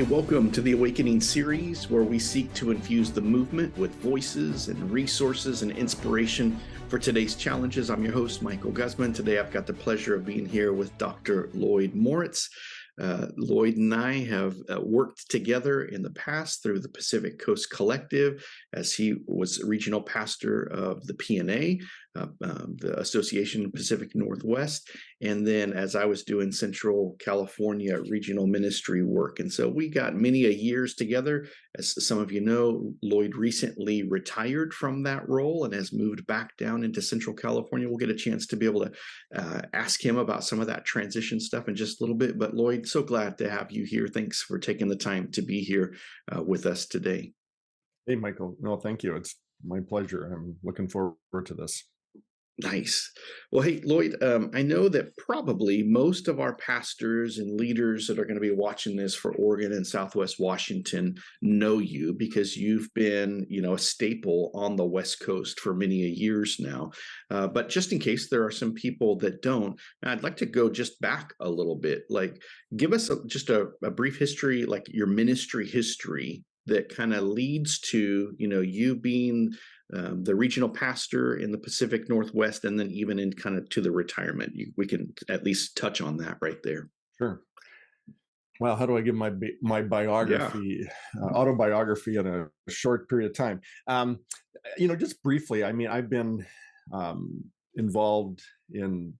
Hey, welcome to the Awakening series, where we seek to infuse the movement with voices and resources and inspiration for today's challenges. I'm your host, Michael Guzman. Today, I've got the pleasure of being here with Dr. Lloyd Moritz. Lloyd and I have worked together in the past through the Pacific Coast Collective, as he was regional pastor of the PNA, the Association Pacific Northwest, and then as I was doing Central California regional ministry work. And so we got many a years together. As some of you know, Lloyd recently retired from that role and has moved back down into Central California. We'll get a chance to be able to ask him about some of that transition stuff in just a little bit. But Lloyd, so glad to have you here. Thanks for taking the time to be here with us today. Hey, Michael. No, thank you. It's my pleasure. I'm looking forward to this. Nice. Well, hey, Lloyd, I know that probably most of our pastors and leaders that are going to be watching this for Oregon and Southwest Washington know you because you've been, a staple on the West Coast for many years now. But just in case there are some people that don't, I'd like to go just back a little bit. Like, give us just a brief history, like your ministry history that kind of leads to, you being the regional pastor in the Pacific Northwest, and then even in kind of to the retirement. We can at least touch on that right there. Sure. Well, how do I give my biography, autobiography in a short period of time? Just briefly. I mean, I've been involved in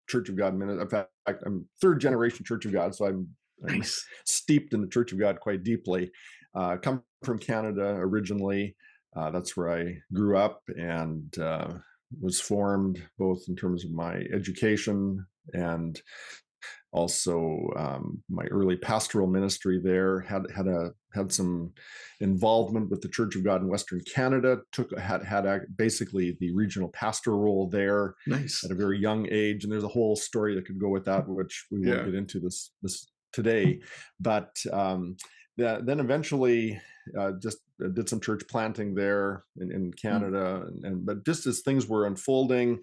Church of God ministry. In fact, I'm third generation Church of God, so I'm Nice. steeped in the Church of God quite deeply. Come from Canada originally. That's where I grew up and was formed, both in terms of my education and also my early pastoral ministry there. Had some involvement with the Church of God in Western Canada. Had basically the regional pastor role there. Nice. At a very young age, and there's a whole story that could go with that, which we won't get into this today. But then eventually just did some church planting there in Canada, but just as things were unfolding,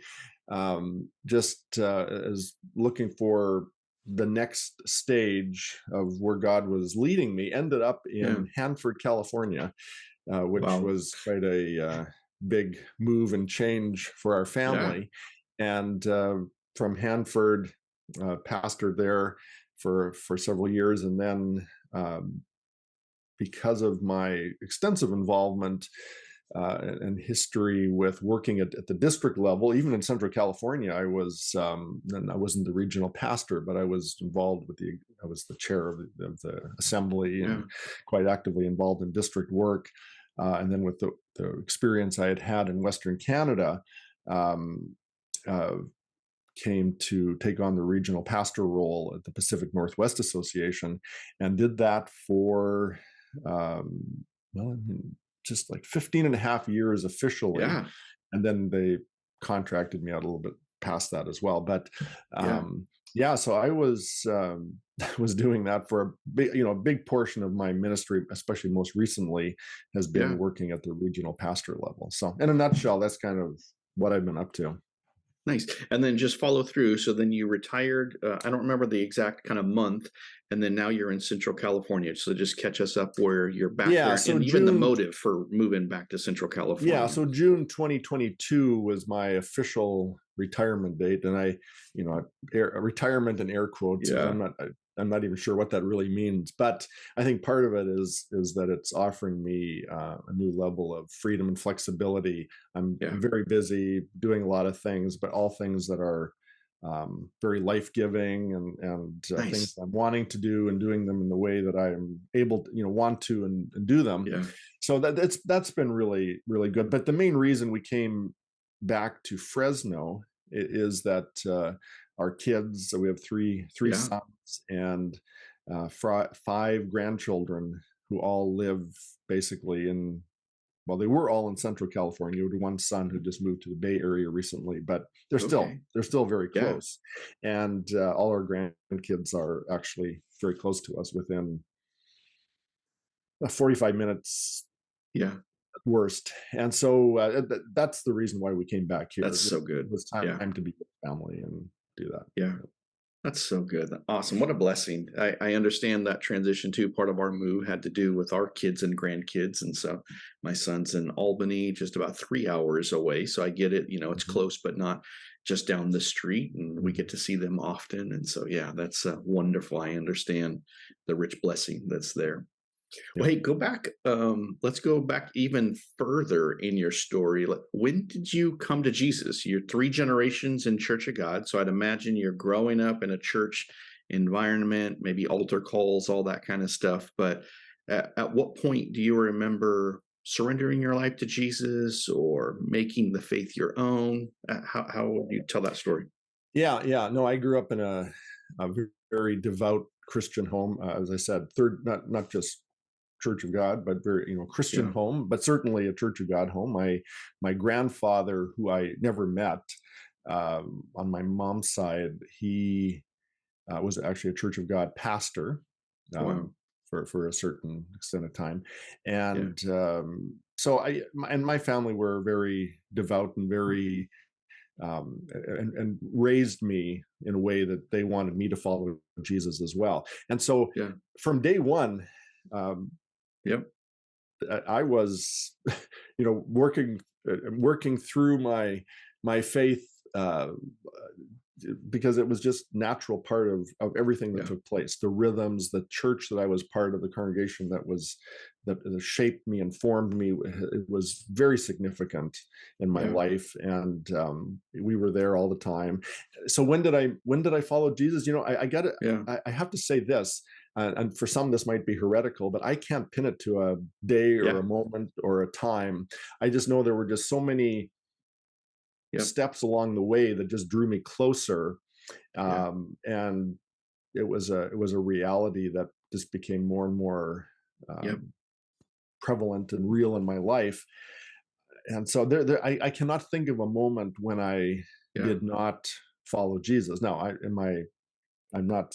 as looking for the next stage of where God was leading me, ended up in Hanford, California, which was quite a big move and change for our family. And from Hanford, pastored there for several years, and then because of my extensive involvement and history with working at the district level, even in Central California, I wasn't the regional pastor, but I was involved I was the chair of the assembly and quite actively involved in district work. And then with the experience I had in Western Canada, came to take on the regional pastor role at the Pacific Northwest Association, and did that for just like 15 and a half years officially. And then they contracted me out a little bit past that as well. But so I was doing that for a big portion of my ministry, especially most recently, has been working at the regional pastor level. So in a nutshell, that's kind of what I've been up to. Nice. And then just follow through. So then you retired, I don't remember the exact kind of month, and then now you're in Central California. So just catch us up where you're back there, so and even the motive for moving back to Central California. Yeah, so June 2022 was my official retirement date, and retirement in air quotes. I'm not even sure what that really means, but I think part of it is that it's offering me a new level of freedom and flexibility. I'm very busy doing a lot of things, but all things that are very life-giving and things I'm wanting to do, and doing them in the way that I'm able to, want to and do them. So that's been really, really good. But the main reason we came back to Fresno is that our kids, so we have three sons and 5 grandchildren who all live basically they were all in Central California. We had one son who just moved to the Bay Area recently, but they're still very close. And all our grandkids are actually very close to us, within 45 minutes at worst. And so that's the reason why we came back here. That's so good. It was time to be with family and do that. That's so good. Awesome. What a blessing. I understand that transition too. Part of our move had to do with our kids and grandkids. And so my son's in Albany, just about 3 hours away. So I get it. It's Mhm. close, but not just down the street. And we get to see them often. And so, yeah, that's wonderful. I understand the rich blessing that's there. Well, Yep. hey, go back. Let's go back even further in your story. When did you come to Jesus? You're three generations in Church of God, so I'd imagine you're growing up in a church environment, maybe altar calls, all that kind of stuff. But at what point do you remember surrendering your life to Jesus or making the faith your own? How would you tell that story? Yeah, yeah. No, I grew up in a very devout Christian home. As I said, third, not just Church of God, but very, Christian Yeah. home, but certainly a Church of God home. My grandfather, who I never met, on my mom's side, he was actually a Church of God pastor, Wow. for a certain extent of time, Yeah. and so and my family were very devout and very and raised me in a way that they wanted me to follow Jesus as well. And so Yeah. from day one, um, Yep. I was, working through my faith, because it was just natural part of everything that Yeah. took place. The rhythms, the church that I was part of, the congregation that shaped me and formed me, it was very significant in my Yeah. life, and we were there all the time. So when did I follow Jesus? I got to Yeah. I have to say this, and for some this might be heretical, but I can't pin it to a day or Yeah. a moment or a time. I just know there were just so many Yep. steps along the way that just drew me closer, Yeah. and it was a reality that just became more and more Yep. prevalent and real in my life. And so I cannot think of a moment when I Yeah. did not follow Jesus. Now, I'm not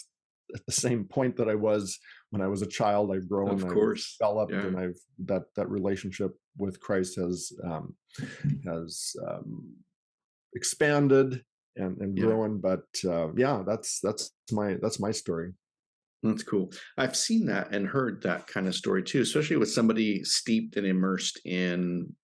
at the same point that I was when I was a child. I've grown, Of I've course. developed, Yeah. and I've that relationship with Christ has expanded and Yeah. grown. But yeah, that's my story. That's cool. I've seen that and heard that kind of story too, especially with somebody steeped and immersed in,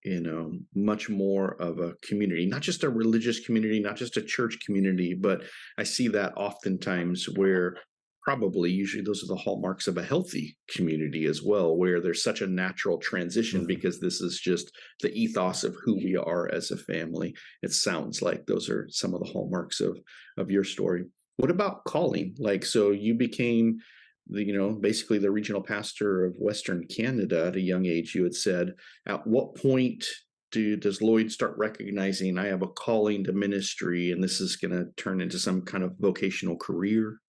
much more of a community, not just a religious community, not just a church community, but I see that oftentimes where probably usually those are the hallmarks of a healthy community as well, where there's such a natural transition Mhm. because this is just the ethos of who we are as a family. It sounds like those are some of the hallmarks of your story. What about calling? Like, so you became basically the regional pastor of Western Canada at a young age, you had said. At what point does Lloyd start recognizing I have a calling to ministry and this is going to turn into some kind of vocational career?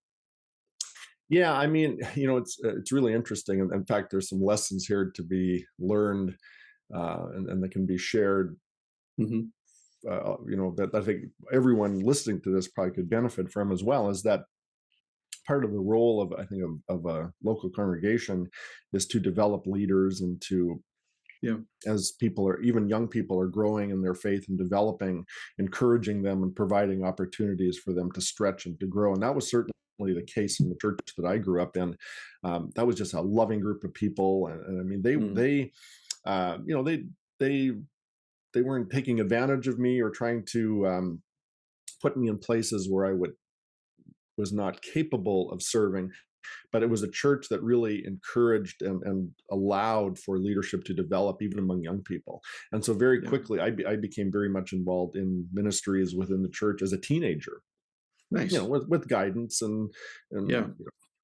Yeah, I mean, it's really interesting. In fact, there's some lessons here to be learned, and that can be shared. Hmm. That I think everyone listening to this probably could benefit from as well. Is that part of the role of, I think, of a local congregation is to develop leaders and to, Yeah, as people are, even young people are growing in their faith and developing, encouraging them and providing opportunities for them to stretch and to grow. And that was certainly the case in the church that I grew up in. That was just a loving group of people, and I mean, mm, uh, you know they they they weren't taking advantage of me or trying to put me in places where I was not capable of serving. But it was a church that really encouraged and allowed for leadership to develop even among young people. And so very yeah, quickly I became very much involved in ministries within the church as a teenager, nice. with guidance, Yeah,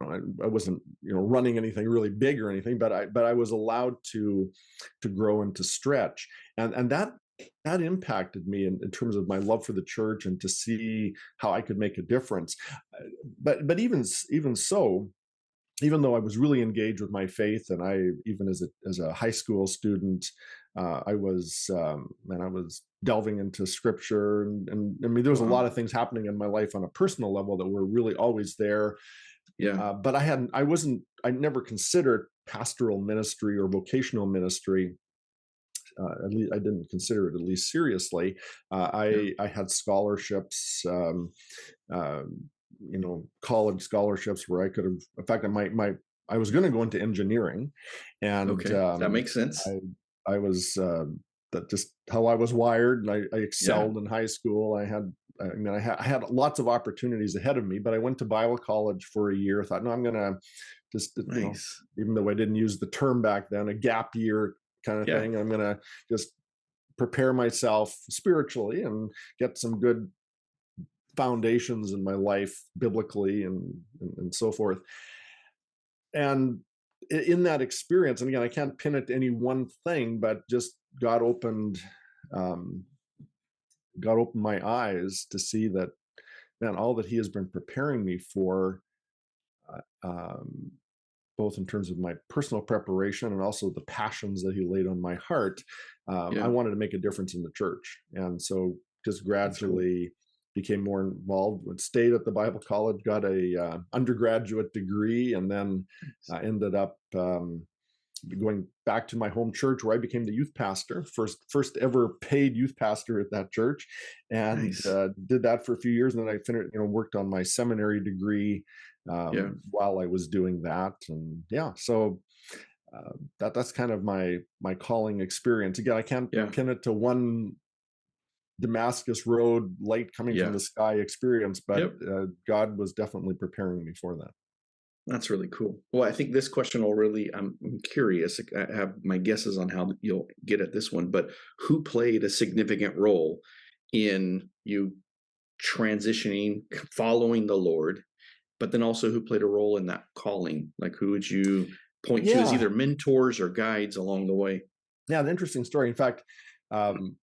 and I wasn't running anything really big or anything, but I was allowed to grow and to stretch, and that impacted me in terms of my love for the church and to see how I could make a difference. But even so, even though I was really engaged with my faith, and I, even as a high school student, I was delving into scripture, and I mean, there was a wow. lot of things happening in my life on a personal level that were really always there. Yeah, But I never considered pastoral ministry or vocational ministry. At least I didn't consider it, at least seriously. yeah, I had scholarships. college scholarships where I could have, in fact, I was going to go into engineering, and Okay. That makes sense. I was, that just how I was wired, and I Yeah. excelled in high school. I had lots of opportunities ahead of me, but I went to Bible college for a year. Thought, no, I'm going to just, Nice. even though I didn't use the term back then, a gap year kind of Yeah. thing. I'm going to just prepare myself spiritually and get some good foundations in my life biblically, and so forth. And in that experience, and again, I can't pin it to any one thing, but just God opened um, God opened my eyes to see that, man, all that He has been preparing me for, um, both in terms of my personal preparation and also the passions that He laid on my heart. I Yeah. wanted to make a difference in the church, and so just That's cool. gradually became more involved. Stayed at the Bible college, got a undergraduate degree, and then Nice. ended up going back to my home church, where I became the youth pastor, first ever paid youth pastor at that church, and Nice. did that for a few years. And then I finished, worked on my seminary degree Yeah. while I was doing that. And yeah, so that's kind of my calling experience. Again, I can't Yeah. pin it to one Damascus Road light coming from Yeah. the sky experience, but Yep. God was definitely preparing me for that. That's really cool. Well, I think this question will really, I'm curious. I have my guesses on how you'll get at this one, but who played a significant role in you transitioning, following the Lord, but then also who played a role in that calling? Like, who would you point to as Yeah, either mentors or guides along the way? yeah, an interesting story. Um,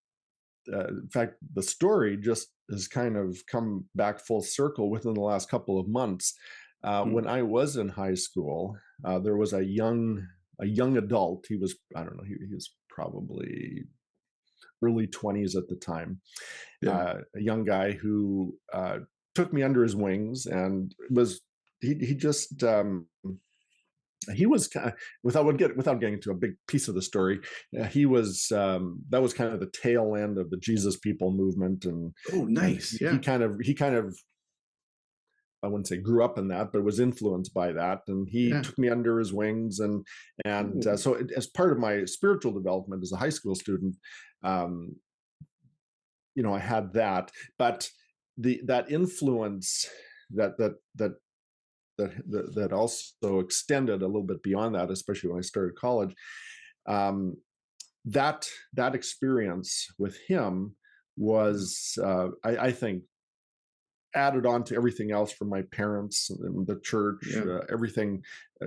in fact, the story just has kind of come back full circle within the last couple of months. Hmm. When I was in high school, there was a young adult. He was, I don't know, he was probably early 20s at the time. Yeah. A young guy who took me under his wings, and was he just he was kind of, without getting into a big piece of the story, he was, that was kind of the tail end of the Jesus People movement, Oh, and nice. he Yeah. kind of, I wouldn't say grew up in that, but was influenced by that, and he Yeah. took me under his wings. And Ooh. so, as part of my spiritual development as a high school student, um, I had that. But that influence, that that that that also extended a little bit beyond that, especially when I started college. Um, that experience with him Yeah. was, I think, added on to everything else from my parents and the church, Yeah. everything.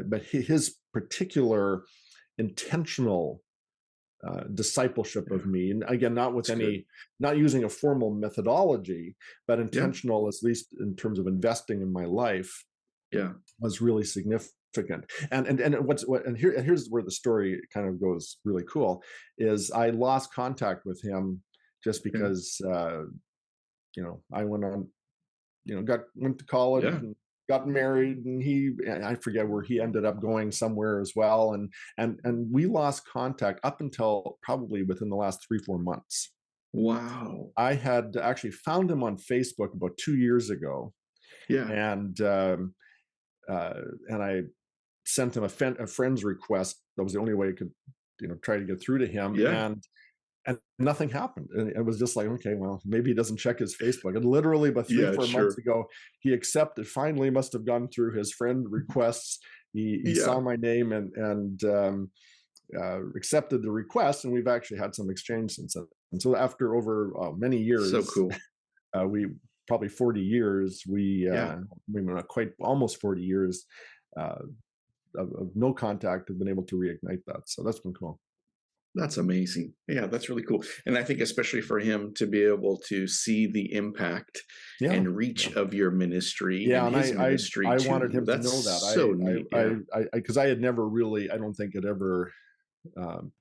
But his particular intentional discipleship Yeah. of me, and again, That's good. not using a formal methodology, but Yeah. intentional, at least in terms of investing in my life, Yeah. was really significant. And here's where the story kind of goes really cool. Is I lost contact with him just Okay. because, I went on, went to college Yeah. and got married, and I forget where he ended up going, somewhere as well. And we lost contact up until probably within the last 3-4 months. Wow. I had actually found him on Facebook about 2 years ago, Yeah. and I sent him a friend's request. That was the only way I could, try to get through to him. Yeah. And nothing happened. And it was just like, okay, well, maybe he doesn't check his Facebook. And literally about three, Yeah. 4 months Sure. ago, he accepted, finally must have gone through his friend requests. He Yeah. saw my name, and accepted the request. And we've actually had some exchange since then. And so after over many So years, cool. we probably 40 years, Yeah. we were not quite, almost 40 years uh, of no contact, have been able to reignite that. So that's been cool. That's amazing. Yeah, that's really cool. And I think especially for him to be able to see the impact Yeah. and reach Yeah. of your ministry Yeah, and and his ministry I to wanted you. him to That's know that. so neat. Yeah. Because I had never really, I don't think, had ever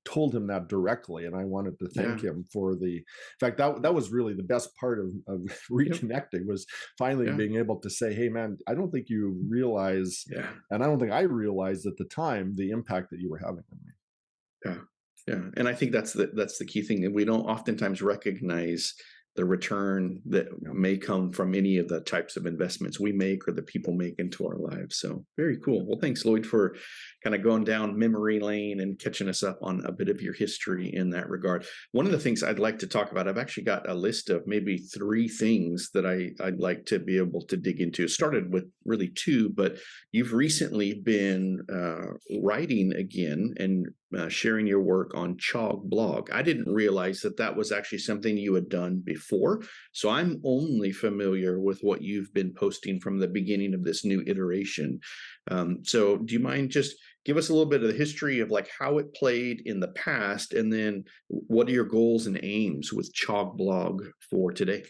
told him that directly, and I wanted to thank Yeah. him for the. In fact, that was really the best part of Yep. reconnecting, was finally Yeah. being able to say, "Hey, man, I don't think you realize, Yeah. and I don't think I realized at the time, the impact that you were having on me." Yeah. Yeah. And I think that's the key thing. And we don't oftentimes recognize the return that may come from any of the types of investments we make or the people make into our lives. So very cool. Well, thanks, Lloyd, for kind of going down memory lane and catching us up on a bit of your history in that regard. One of the things I'd like to talk about, I've actually got a list of maybe 3 things that I'd like to be able to dig into. It started with really 2, but you've recently been writing again and sharing your work on ChoG Blog. I didn't realize that that was actually something you had done before. So I'm only familiar with what you've been posting from the beginning of this new iteration. So do you mind just give us a little bit of the history of like how it played in the past, and then what are your goals and aims with ChoG Blog for today?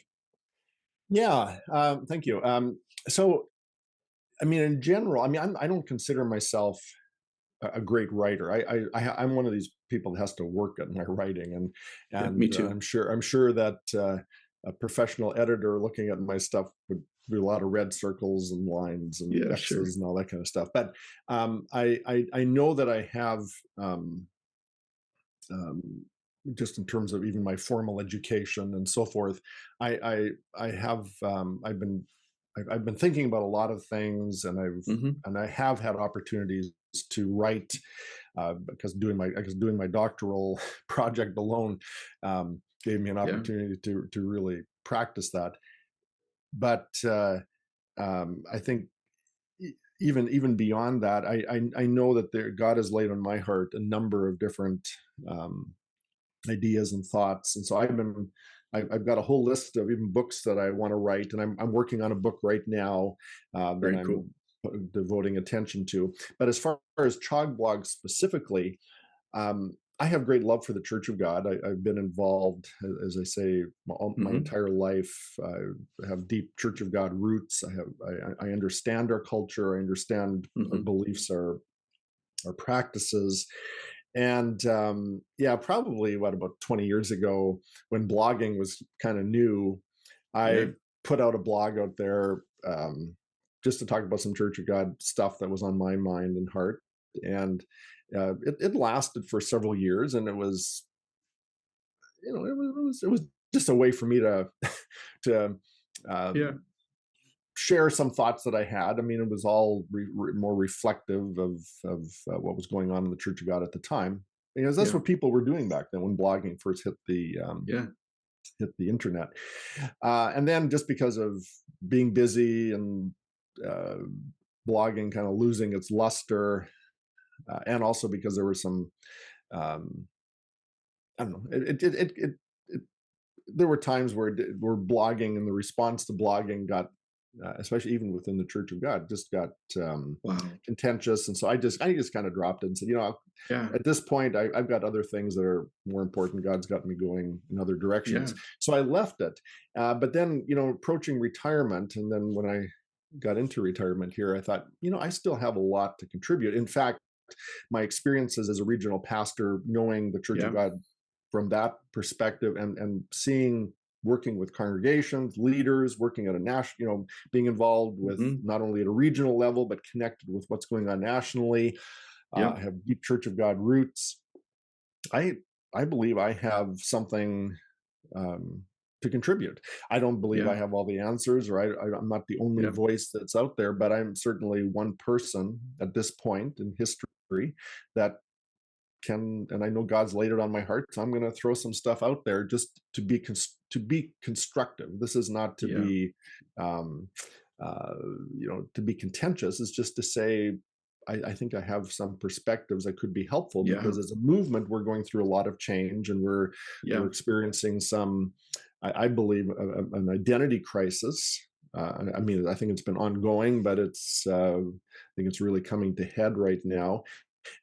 Yeah, thank you. So, I mean, in general, I mean, I don't consider myself a great writer. I'm one of these people that has to work at my writing, Yeah, me and too. I'm sure that a professional editor looking at my stuff would do a lot of red circles and lines and Yeah, sure. X's and all that kind of stuff. But I know that I have um, just in terms of even my formal education and so forth. I have I've been thinking about a lot of things, Hmm. and I have had opportunities to write because doing my doctoral project alone gave me an Yeah, opportunity to really practice that. But I think even beyond that, I know that God has laid on my heart a number of different um, ideas and thoughts, and so I've got a whole list of even books that I want to write, and I'm working on a book right now that very cool. I'm devoting attention to. But as far as CHOG Blog specifically, I have great love for the Church of God. I've been involved, as I say, my Hmm. entire life. I have deep Church of God roots. I understand our culture. I understand our Hmm. beliefs, our practices, and yeah, probably about 20 years ago, when blogging was kind of new, Yeah, I put out a blog out there just to talk about some Church of God stuff that was on my mind and heart. And it lasted for several years, and it was, it was just a way for me to to yeah, um, share some thoughts that I had. I mean, it was all more reflective of what was going on in the Church of God at the time, because that's yeah, what people were doing back then when blogging first yeah, hit the internet. And then just because of being busy and uh, blogging kind of losing its luster, and also because there were some, um, I don't know, it there were times where blogging and the response to blogging got, especially even within the Church of God, just got wow, contentious, and so I just kind of dropped it and said, yeah, at this point, I've got other things that are more important. God's got me going in other yeah, directions, so I left it. But then, approaching retirement, and then when I got into retirement here, I thought, I still have a lot to contribute. In fact, my experiences as a regional pastor, knowing the Church of yeah, God from that perspective, and seeing, working with congregations, leaders, working at a national, being involved with hmm, not only at a regional level but connected with what's going on nationally. yeah, I have deep Church of God roots. I i believe I have something um, to contribute. I don't believe I yeah, have all the answers, or I'm not the only yeah, voice that's out there, but I'm certainly one person at this point in history that can, and I know God's laid it on my heart, so I'm going to throw some stuff out there just to be constructive. This is not to yeah, be, um, uh, to be contentious. It's just to say, I think I have some perspectives that could be helpful, yeah, because as a movement, we're going through a lot of change, and we're yeah, experiencing some, I believe, an identity crisis. I mean, I think it's been ongoing, but I think it's really coming to head right now,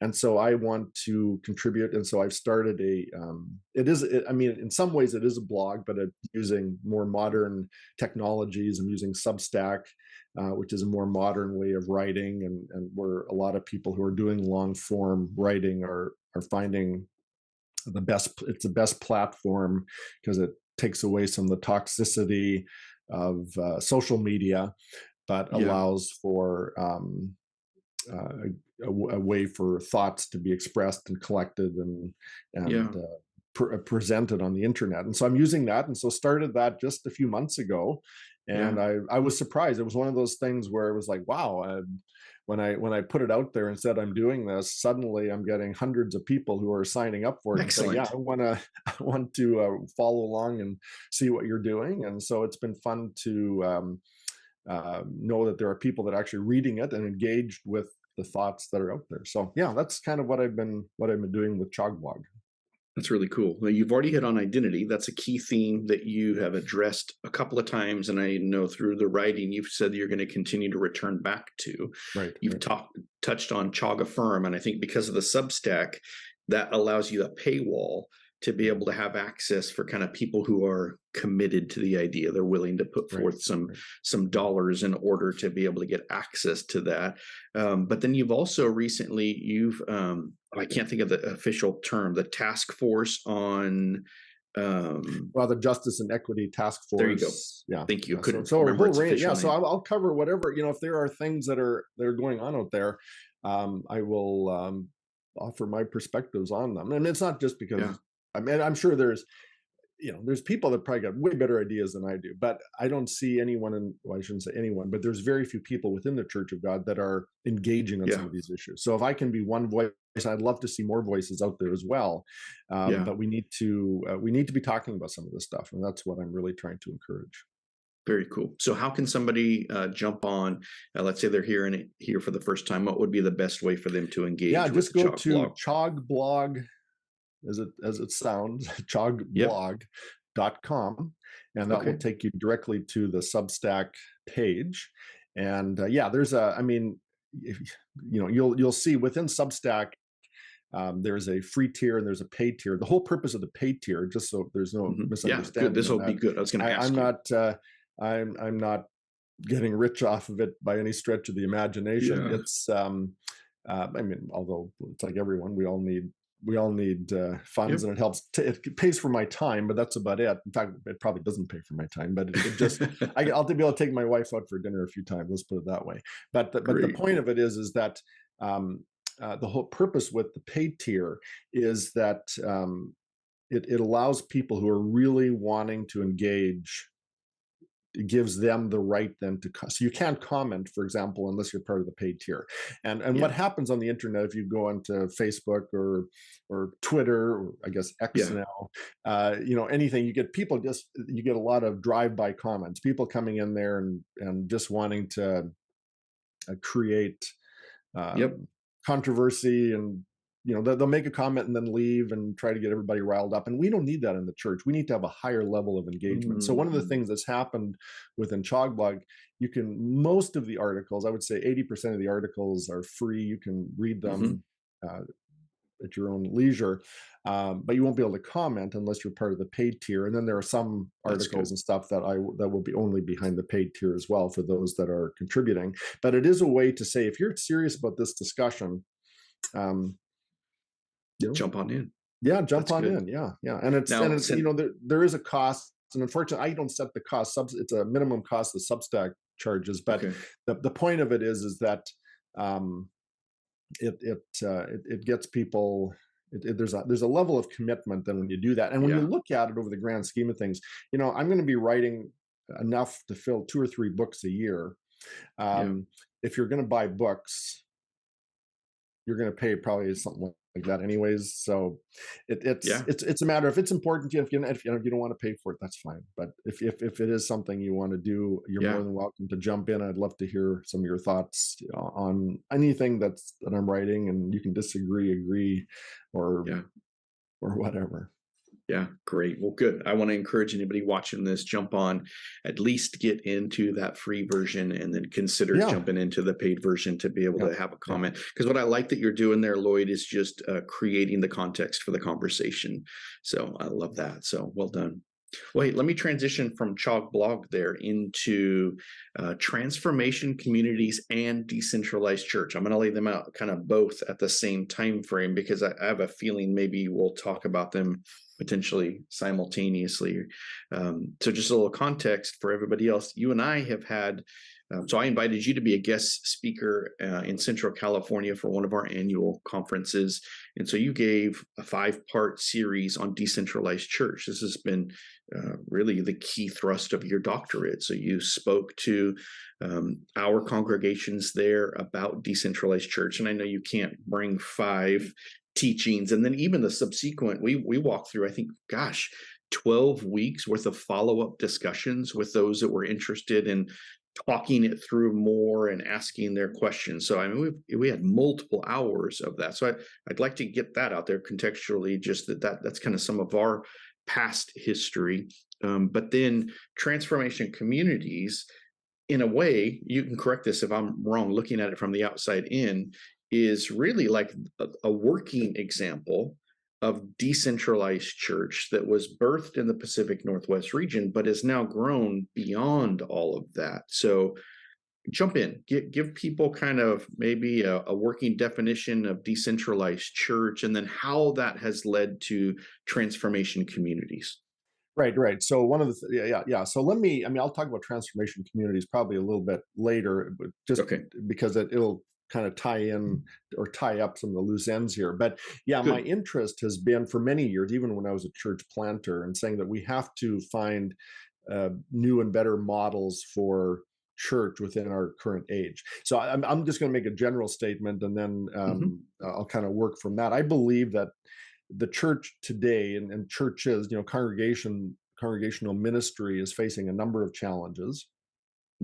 and so I want to contribute. And so I've started I mean, in some ways it is a blog, but it's using more modern technologies. I'm using Substack, which is a more modern way of writing, and where a lot of people who are doing long form writing are finding it's the best platform, because it takes away some of the toxicity of social media, but yeah, allows for uh, a way for thoughts to be expressed and collected, and yeah. presented on the internet. And so I'm using that. And so started that just a few months ago. And Yeah. I was surprised. It was one of those things where it was like, wow, when I put it out there and said I'm doing this, suddenly I'm getting hundreds of people who are signing up for it and saying, yeah, Excellent. I want to follow along and see what you're doing. And so it's been fun to know that there are people that are actually reading it and engaged with the thoughts that are out there. So yeah, that's kind of what I've been doing with ChoG Blog. That's really cool. Well, you've already hit on identity. That's a key theme that you have addressed a couple of times, and I know through the writing you've said that you're going to continue to return back to. Right. You've touched on CHOG Affirm, and I think because of the Substack, that allows you a paywall to be able to have access for kind of people who are committed to the idea. They're willing to put forth some dollars in order to be able to get access to that. But then you've also recently I can't think of the official term, the task force on well, the Justice and Equity Task Force. There you go. Yeah. Thank you. Yeah. Couldn't so remember a whole its range. official Yeah. name. So I'll cover whatever, if there are things that are going on out there, I will offer my perspectives on them. And it's not just because I mean, I'm sure there's people that probably got way better ideas than I do, but I don't see anyone well, I shouldn't say anyone, but there's very few people within the Church of God that are engaging on some of these issues. So if I can be one voice, I'd love to see more voices out there as well. But we need to be talking about some of this stuff. And that's what I'm really trying to encourage. Very cool. So how can somebody jump on, let's say they're here for the first time, what would be the best way for them to engage with just go CHOG to Blog? CHOG Blog, as it sounds, chogblog.com, and that will take you directly to the Substack page. And there's you'll see within Substack, there's a free tier and there's a paid tier. The whole purpose of the paid tier, just so there's no misunderstanding. Good. This will be good. I was going to ask you. I'm not getting rich off of it by any stretch of the imagination. It's although it's like everyone, we all need funds, and it helps. It pays for my time, but that's about it. In fact, it probably doesn't pay for my time, but it just I'll be able to take my wife out for dinner a few times. Let's put it that way. But the point of it is that the whole purpose with the paid tier is that it allows people who are really wanting to engage. It gives them the right then so you can't comment, for example, unless you're part of the paid tier. And what happens on the internet, if you go onto Facebook or Twitter, or I guess X now, anything, you get a lot of drive-by comments, people coming in there and just wanting to create controversy, and they'll make a comment and then leave and try to get everybody riled up. And we don't need that in the church. We need to have a higher level of engagement. So one of the things that's happened within CHOG Blog, most of the articles, I would say 80% of the articles are free. You can read them at your own leisure, but you won't be able to comment unless you're part of the paid tier. And then there are some articles and stuff that will be only behind the paid tier as well for those that are contributing. But it is a way to say, if you're serious about this discussion, jump on in. Jump on in. And it's there is a cost, and unfortunately, I don't set the cost. It's a minimum cost that Substack charges. But the point of it is that it gets people. There's a level of commitment then when you do that, and when you look at it over the grand scheme of things, I'm going to be writing enough to fill 2 or 3 books a year. If you're going to buy books, you're going to pay probably something like that anyways. So it's a matter of, it's important to you. If you don't want to pay for it, that's fine. But if it is something you want to do, you're more than welcome to jump in. I'd love to hear some of your thoughts on anything that I'm writing, and you can disagree, agree, or whatever. Yeah, great. Well, good. I want to encourage anybody watching this, jump on, at least get into that free version, and then consider jumping into the paid version to be able to have a comment. Because what I like that you're doing there, Lloyd, is just creating the context for the conversation. So I love that. So well done. Well, hey, let me transition from CHOG Blog there into transformation communities and decentralized church. I'm going to lay them out kind of both at the same time frame, because I have a feeling maybe we'll talk about them potentially simultaneously. So just a little context for everybody else. You and I have had So I invited you to be a guest speaker in Central California for one of our annual conferences. And so you gave a 5-part series on decentralized church. This has been really the key thrust of your doctorate. So you spoke to our congregations there about decentralized church. And I know you can't bring 5 teachings. And then even the subsequent, we walked through, I think, 12 weeks worth of follow-up discussions with those that were interested in talking it through more and asking their questions. So I mean, we had multiple hours of that. So I'd like to get that out there contextually, just that's kind of some of our past history. But then transformation communities, in a way, you can correct this if I'm wrong, looking at it from the outside in, is really like a working example of decentralized church that was birthed in the Pacific Northwest region, but has now grown beyond all of that. So jump in, give people kind of maybe a working definition of decentralized church, and then how that has led to transformation communities. Right. So one of the So I'll talk about transformation communities probably a little bit later, but just Okay. because it'll kind of tie in or tie up some of the loose ends here. But yeah, Good. my interest has been for many years, even when I was a church planter, and saying that we have to find new and better models for church within our current age. So I'm just going to make a general statement, and then I'll kind of work from that. I believe that the church today and churches, congregational ministry is facing a number of challenges.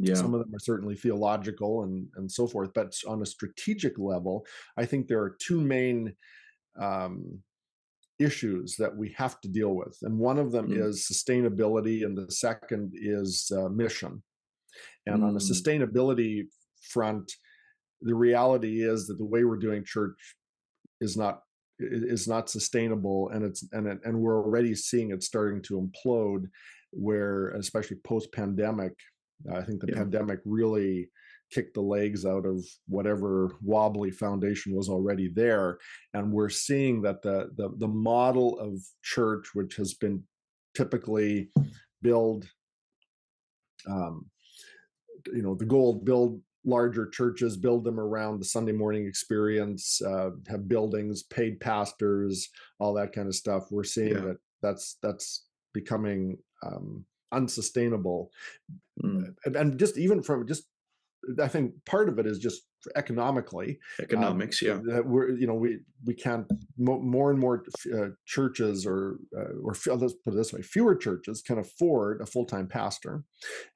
Yeah. Some of them are certainly theological and so forth, but on a strategic level, I think there are 2 main issues that we have to deal with. And one of them is sustainability, and the second is mission. And on a sustainability front, the reality is that the way we're doing church is not sustainable, and we're already seeing it starting to implode, where especially post pandemic, I think the pandemic really kicked the legs out of whatever wobbly foundation was already there, and we're seeing that the model of church, which has been typically build the goal, build larger churches, build them around the Sunday morning experience, have buildings, paid pastors, all that kind of stuff. We're seeing that's becoming unsustainable, and just even from I think part of it is just economics. That we can't more and more churches or let's put it this way, fewer churches can afford a full-time pastor,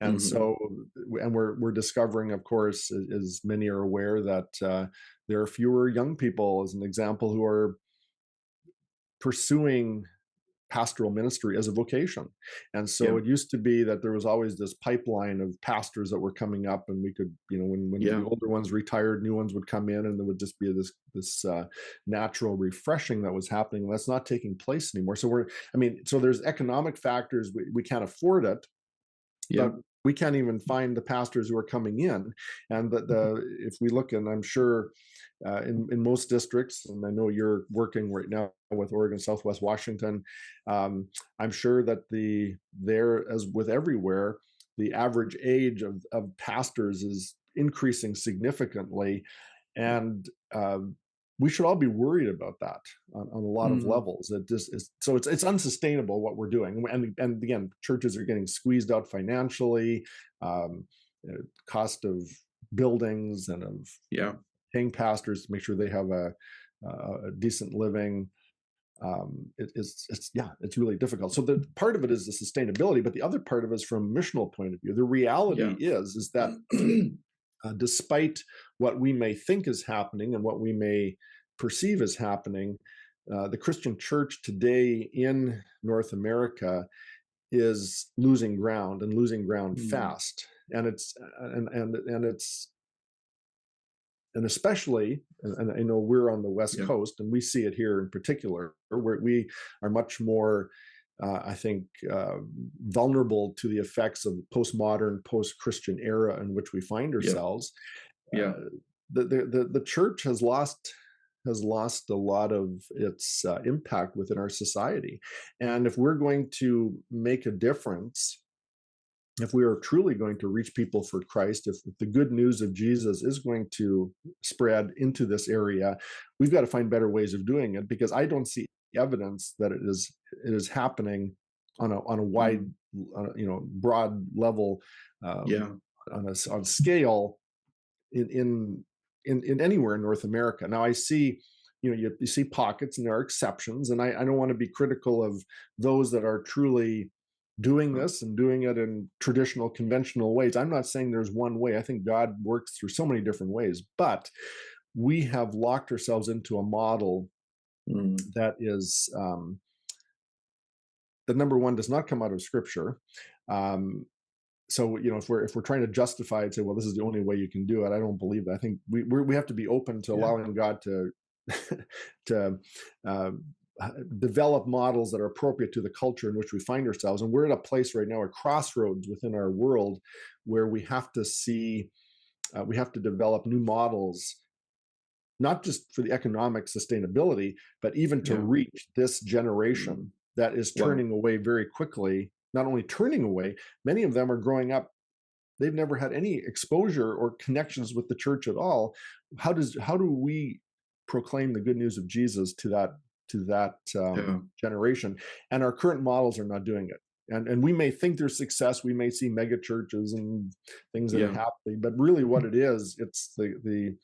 and so we're discovering, of course, as many are aware, that there are fewer young people, as an example, who are pursuing pastoral ministry as a vocation. And so it used to be that there was always this pipeline of pastors that were coming up, and we could, when the older ones retired, new ones would come in, and there would just be this natural refreshing that was happening. That's not taking place anymore. So so there's economic factors. We can't afford it, but we can't even find the pastors who are coming in. And if we look, and I'm sure in most districts, and I know you're working right now with Oregon, Southwest Washington, I'm sure that there, as with everywhere, the average age of pastors is increasing significantly, and we should all be worried about that on a lot of levels. It just is, so it's unsustainable what we're doing, and again, churches are getting squeezed out financially, cost of buildings and of paying pastors to make sure they have a decent living. It's really difficult. So the part of it is the sustainability, but the other part of it is from a missional point of view. The reality is that despite what we may think is happening and what we may perceive as happening, the Christian church today in North America is losing ground, and losing ground fast. And it's and especially, and I know we're on the West Coast, and we see it here in particular, where we are much more, I think, vulnerable to the effects of the postmodern, post-Christian era in which we find ourselves. The church has lost a lot of its impact within our society, and if we're going to make a difference if we are truly going to reach people for Christ, if the good news of Jesus is going to spread into this area, we've got to find better ways of doing it, because I don't see evidence that it is happening on a wide, broad level, Yeah. on scale in anywhere in North America. Now I see, you see pockets, and there are exceptions, and I don't want to be critical of those that are truly doing this and doing it in traditional, conventional ways. I'm not saying there's one way. I think God works through so many different ways, but we have locked ourselves into a model that is, that, number one, does not come out of Scripture. So, if we're trying to justify it, say, well, this is the only way you can do it, I don't believe that. I think we have to be open to allowing God to to develop models that are appropriate to the culture in which we find ourselves. And we're at a place right now, a crossroads within our world, where we have to develop new models, not just for the economic sustainability, but even to reach this generation that is turning away very quickly. Not only turning away, many of them are growing up, they've never had any exposure or connections with the church at all. How do we proclaim the good news of Jesus to that generation? And our current models are not doing it. And we may think there's success. We may see mega churches and things that are happening, but really what it is, it's the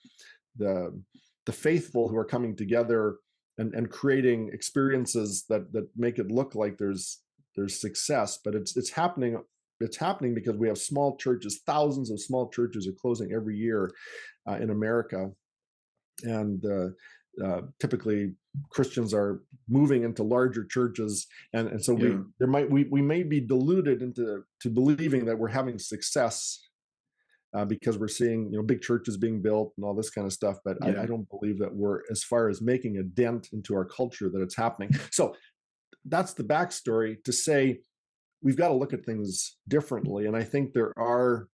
faithful who are coming together and creating experiences that make it look like there's success, but it's happening. It's happening because we have small churches. Thousands of small churches are closing every year in America, and typically Christians are moving into larger churches, and so we may be deluded into believing that we're having success because we're seeing big churches being built and all this kind of stuff. But I don't believe that we're, as far as making a dent into our culture, that it's happening. So that's the backstory to say we've got to look at things differently. And I think there are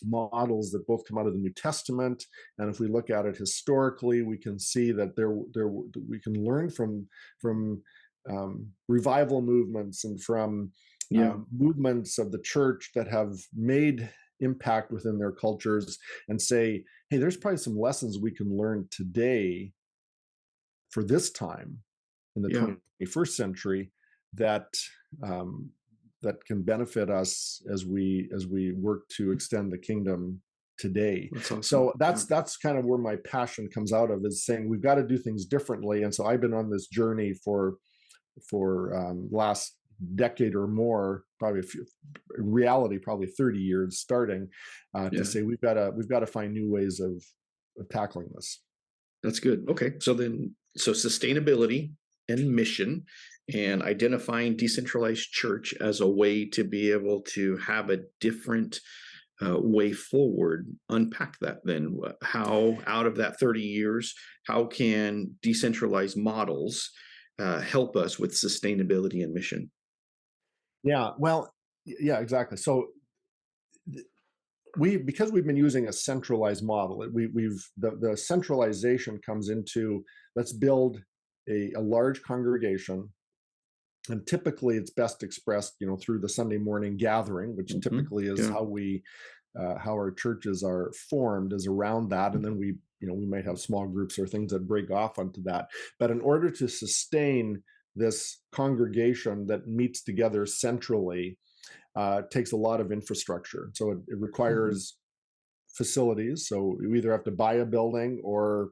models that both come out of the New Testament, and if we look at it historically, we can see that we can learn from revival movements and from movements of the church that have made impact within their cultures, and say, hey, there's probably some lessons we can learn today for this time in the 21st century that that can benefit us as we work to extend the kingdom today. That's awesome. So that's kind of where my passion comes out of, is saying we've got to do things differently. And so I've been on this journey for last decade or more, probably probably 30 years starting, to say we've got to find new ways of tackling this. That's good. Okay. So sustainability and mission, and identifying decentralized church as a way to be able to have a different way forward. Unpack that then. How, out of that 30 years, how can decentralized models help us with sustainability and mission? Yeah, well, yeah, exactly. So because we've been using a centralized model, the centralization comes into, let's build a large congregation, and typically it's best expressed through the Sunday morning gathering, which typically is how our churches are formed, is around that. And then we might have small groups or things that break off onto that. But in order to sustain this congregation that meets together centrally, takes a lot of infrastructure. So it requires facilities. So we either have to buy a building or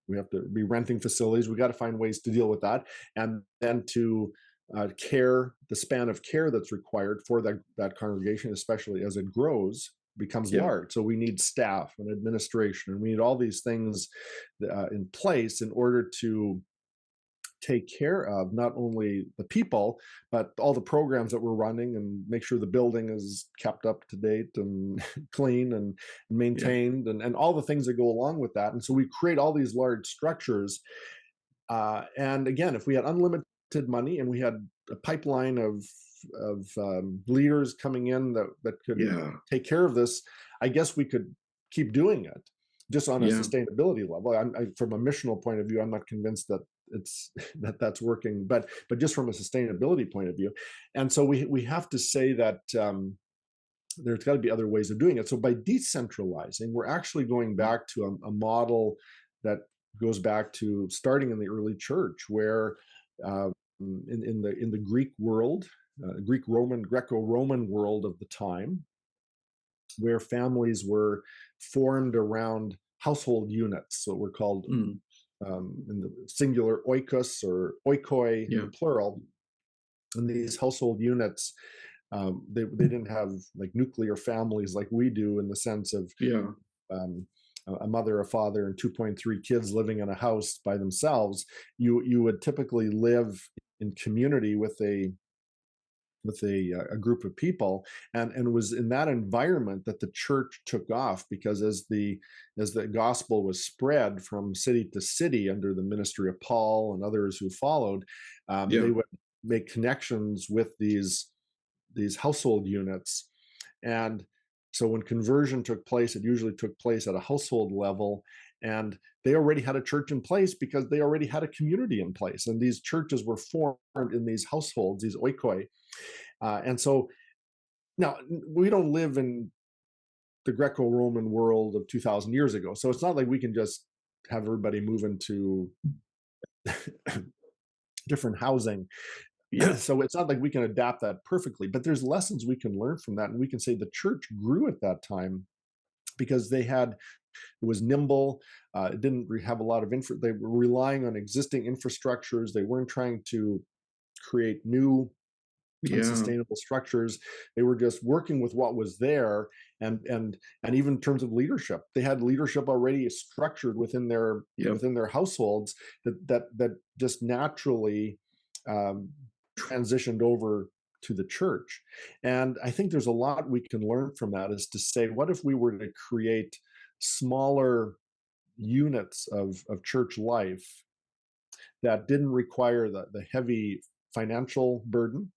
we have to be renting facilities. We got to find ways to deal with that. And then to the span of care that's required for that congregation, especially as it grows, becomes large. So we need staff and administration, and we need all these things in place in order to take care of not only the people, but all the programs that we're running, and make sure the building is kept up to date and clean and maintained, and all the things that go along with that. And so we create all these large structures. And again, if we had unlimited money and we had a pipeline of leaders coming in that could take care of this, I guess we could keep doing it just on a sustainability level. From a missional point of view, I'm not convinced that it's that's working, but just from a sustainability point of view. And so we have to say that there's got to be other ways of doing it. So by decentralizing, we're actually going back to a model that goes back to starting in the early church, where in the Greek world, Greco-Roman world of the time, where families were formed around household units. So we're called in the singular oikos or oikoi in the plural. And these household units, they didn't have like nuclear families like we do, in the sense of a mother, a father, and 2.3 kids living in a house by themselves. You would typically live in community with a group of people, and it was in that environment that the church took off, because as the gospel was spread from city to city under the ministry of Paul and others who followed, they would make connections with these household units. And so when conversion took place, it usually took place at a household level, and they already had a church in place because they already had a community in place, and these churches were formed in these households, these oikoi. And so now we don't live in the Greco-Roman world of 2,000 years ago, so it's not like we can just have everybody move into different housing. So it's not like we can adapt that perfectly, but there's lessons we can learn from that. And we can say the church grew at that time because it was nimble. It didn't have a lot of they were relying on existing infrastructures. They weren't trying to create new and sustainable structures. They were just working with what was there. And even in terms of leadership, they had leadership already structured within their households that just naturally transitioned over to the church. And I think there's a lot we can learn from that, is to say, what if we were to create smaller units of church life that didn't require the heavy financial burden,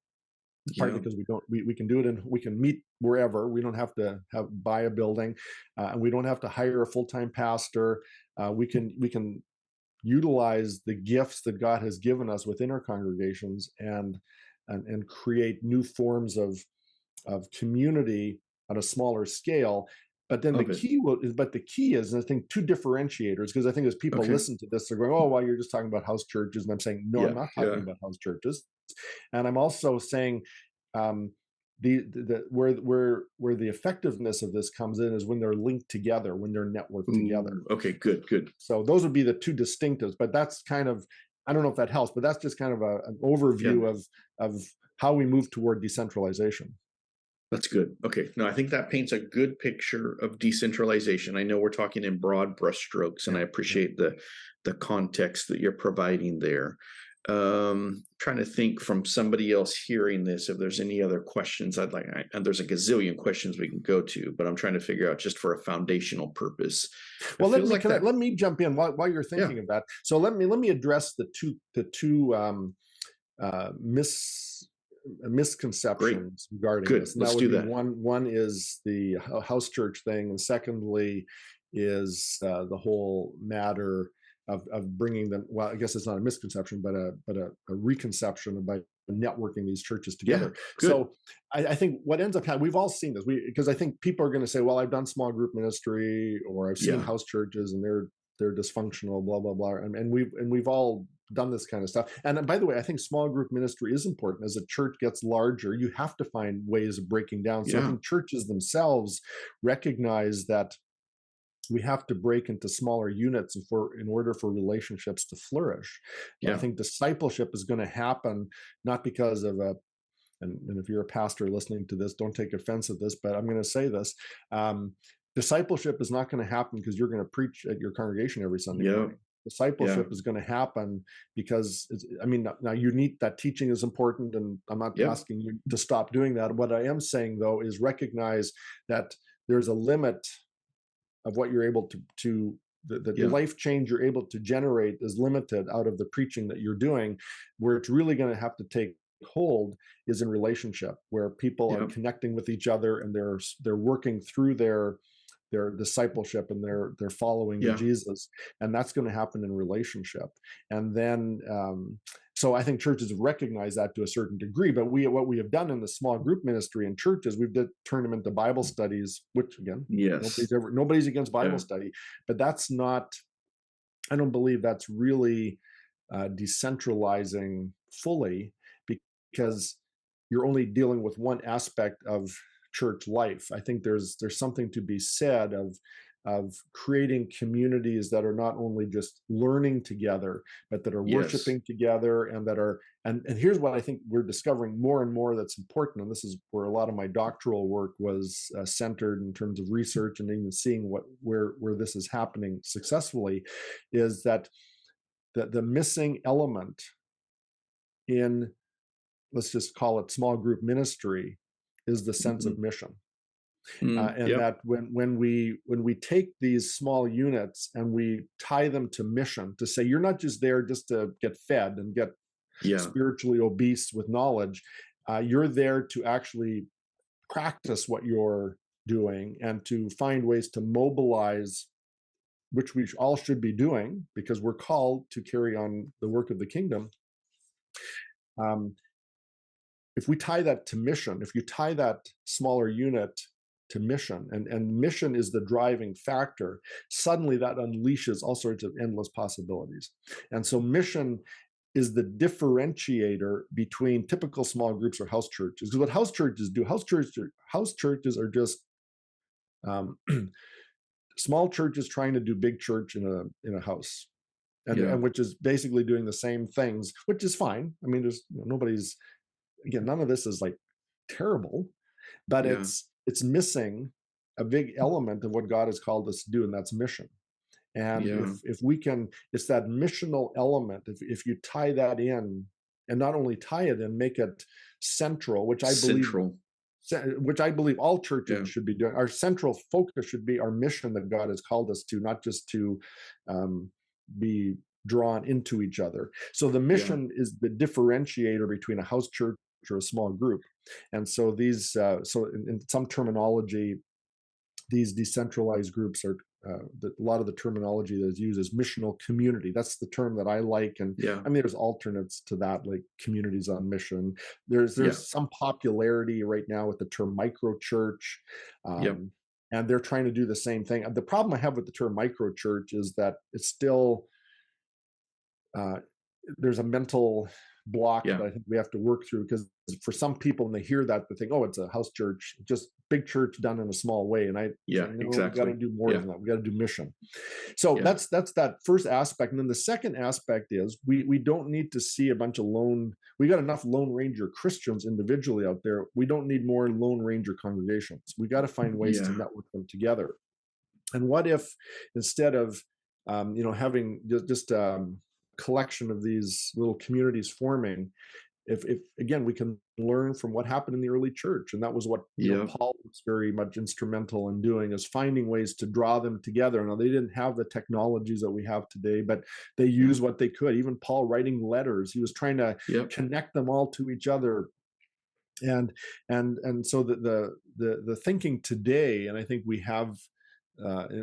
partly because we can do it, and we can meet wherever. We don't have to buy a building, and we don't have to hire a full-time pastor. We can utilize the gifts that God has given us within our congregations and create new forms of community on a smaller scale. But then the key is, and I think, two differentiators, because I think as people listen to this, they're going, "Oh, well, you're just talking about house churches," and I'm saying, no, I'm not talking about house churches, and I'm also saying where the effectiveness of this comes in is when they're linked together, when they're networked together. Okay, good. So those would be the two distinctives, but that's kind of, I don't know if that helps, but that's just kind of an overview of how we move toward decentralization. That's good. Okay. No, I think that paints a good picture of decentralization. I know we're talking in broad brushstrokes, and I appreciate the context that you're providing there. Trying to think from somebody else hearing this, if there's any other questions I'd like, and there's a gazillion questions we can go to, but I'm trying to figure out, just for a foundational purpose. Well, let me jump in while you're thinking of that. So let me address the two misconceptions regarding this. And Let's do that. One is the house church thing, and secondly is the whole matter of bringing them. Well, I guess it's not a misconception, but a reconception about networking these churches together. So I think what ends up happening, we've all seen this, because I think people are going to say, well, I've done small group ministry, or I've seen house churches and they're dysfunctional, blah blah blah, and we've all done this kind of stuff. And by the way, I think small group ministry is important. As a church gets larger, you have to find ways of breaking down. So I think churches themselves recognize that we have to break into smaller units in order for relationships to flourish. I think discipleship is going to happen not because of and if you're a pastor listening to this, don't take offense at this, but I'm going to say this. Discipleship is not going to happen because you're going to preach at your congregation every Sunday morning. Discipleship is going to happen because, now you need that. Teaching is important, and I'm not asking you to stop doing that. What I am saying, though, is recognize that there's a limit of what you're able to the life change you're able to generate is limited out of the preaching that you're doing. Where it's really going to have to take hold is in relationship, where people are connecting with each other, and they're working through their their discipleship and their following of Yeah. Jesus, and that's going to happen in relationship. And then, so I think churches recognize that to a certain degree. But what we have done in the small group ministry in churches, we've turned them into Bible studies, which again, Yes. nobody's against Bible Yeah. study, but that's not. I don't believe that's really decentralizing fully, because you're only dealing with one aspect of church life. I think there's something to be said of creating communities that are not only just learning together, but that are Yes. worshiping together, and that are, and here's what I think we're discovering more and more that's important, and this is where a lot of my doctoral work was centered in terms of research, and even seeing where this is happening successfully, is that the missing element in, let's just call it small group ministry, is the sense of Hmm. mission. Mm, And yep. that when we take these small units and we tie them to mission, to say you're not just there just to get fed and get Yeah. spiritually obese with knowledge, you're there to actually practice what you're doing and to find ways to mobilize, which we all should be doing because we're called to carry on the work of the kingdom. Um, if we tie that to mission, if you tie that smaller unit to mission, and mission is the driving factor, suddenly that unleashes all sorts of endless possibilities. And so mission is the differentiator between typical small groups or house churches. Because what house churches do, house churches are just um, small churches trying to do big church in a house. Yeah. And which is basically doing the same things, which is fine. I mean, there's nobody's, again, none of this is like terrible, but Yeah. it's missing a big element of what God has called us to do, and that's mission. And Yeah. if we can, it's that missional element. If you tie that in, and not only tie it in, make it central, Central. which I believe all Yeah. churches should be doing. Our central focus should be our mission that God has called us to, not just to be drawn into each other. So the Yeah. mission is the differentiator between a house church or a small group. And so so in some terminology, these decentralized groups are, a lot of the terminology that is used is missional community. That's the term that I like. And Yeah. I mean, there's alternates to that, like communities on mission. Yeah. There's some popularity right now with the term micro church. Yep. And they're trying to do the same thing. The problem I have with the term micro church is that it's still, uh, there's a mental block Yeah. that I think we have to work through, because for some people, when they hear that, they think, oh, it's a house church, just big church done in a small way. And I say, Yeah. no, we got to Exactly. do more Yeah. than that. We got to do mission. So Yeah. that's that first aspect. And then the second aspect is we don't need to see a bunch of we got enough Lone Ranger Christians individually out there. We don't need more Lone Ranger congregations. We got to find ways to Yeah. network them together. And what if, instead of having just collection of these little communities forming, if again we can learn from what happened in the early church, and that was what Yep. Paul was very much instrumental in doing, is finding ways to draw them together. Now, they didn't have the technologies that we have today, but they used what they could. Even Paul writing letters, he was trying to Yep. connect them all to each other. And so the thinking today, and I think we have,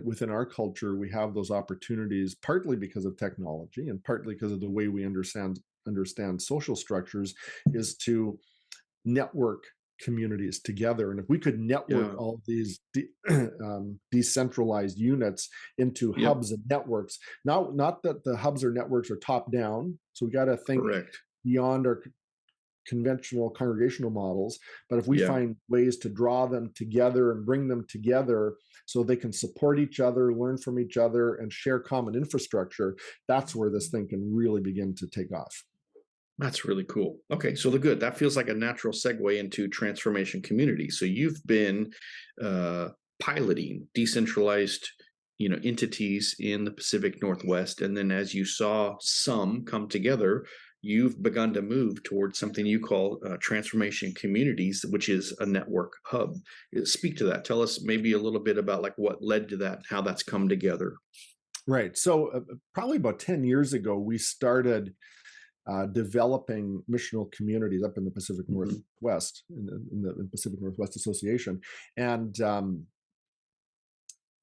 within our culture, we have those opportunities, partly because of technology and partly because of the way we understand social structures, is to network communities together. And if we could network Yeah. all these decentralized units into Yep. hubs and networks, not that the hubs or networks are top down, so we got to think Correct. beyond our conventional congregational models, but if we Yeah. find ways to draw them together and bring them together so they can support each other, learn from each other, and share common infrastructure, that's where this thing can really begin to take off. That's really cool. Okay, so good. That feels like a natural segue into transformation community. So you've been uh, piloting decentralized, entities in the Pacific Northwest, and then as you saw some come together, you've begun to move towards something you call transformation communities, which is a network hub. Speak to that. Tell us maybe a little bit about like what led to that, how that's come together. Right. So probably about 10 years ago, we started developing missional communities up in the Pacific Hmm. Northwest, in the Pacific Northwest Association. And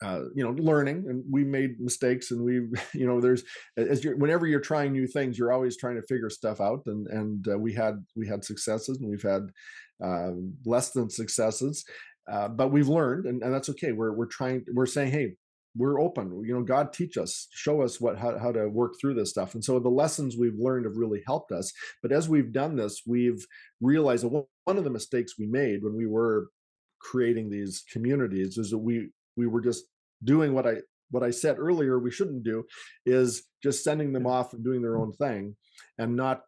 learning, and we made mistakes, and we, there's, whenever you're trying new things, you're always trying to figure stuff out, and we had successes, and we've had less than successes, but we've learned, and that's okay. We're saying, hey, we're open. God, teach us, show us how to work through this stuff. And so the lessons we've learned have really helped us. But as we've done this, we've realized that one of the mistakes we made when we were creating these communities is that we were just doing what I said earlier we shouldn't do, is just sending them off and doing their own thing, and not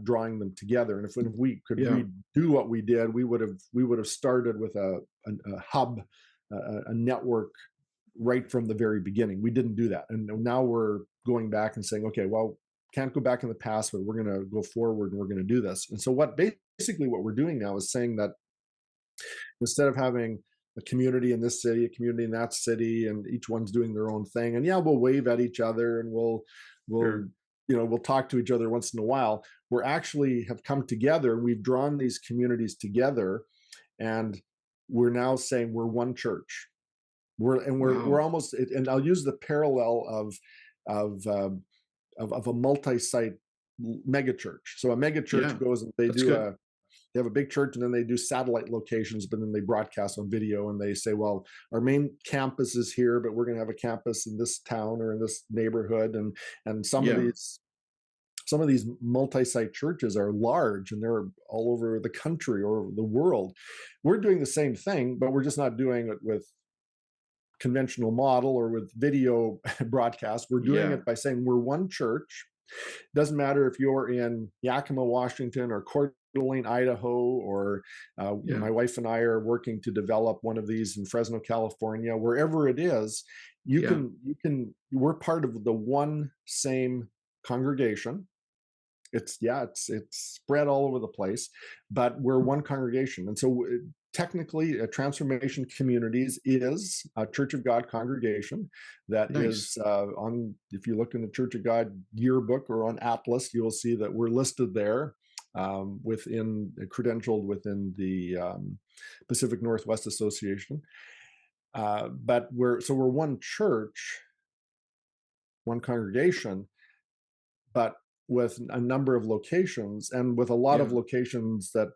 drawing them together. And if we could redo what we did, we would have started with a hub, a network right from the very beginning. We didn't do that, and now we're going back and saying, okay, well, can't go back in the past, but we're going to go forward, and we're going to do this. And so basically what we're doing now is saying that instead of having a community in this city, a community in that city, and each one's doing their own thing, and we'll wave at each other, and we'll Sure. we'll talk to each other once in a while. We're actually have come together. We've drawn these communities together, and we're now saying we're one church. We're almost, and I'll use the parallel of a multi-site megachurch. So a megachurch goes and they have a big church, and then they do satellite locations, but then they broadcast on video, and they say, well, our main campus is here, but we're going to have a campus in this town or in this neighborhood. And some of these multi-site churches are large, and they're all over the country or the world. We're doing the same thing, but we're just not doing it with conventional model or with video broadcast. We're doing it by saying we're one church. Doesn't matter if you're in Yakima, Washington, or Coeur d'Alene, Idaho, or my wife and I are working to develop one of these in Fresno, California. Wherever it is, we're part of the one same congregation. It's spread all over the place, but we're one congregation. And so technically, Transformation Communities is a Church of God congregation that is if you look in the Church of God yearbook or on Atlas, you'll see that we're listed there, credentialed within the Pacific Northwest Association. But we're one church, one congregation, but with a number of locations, and with a lot of locations that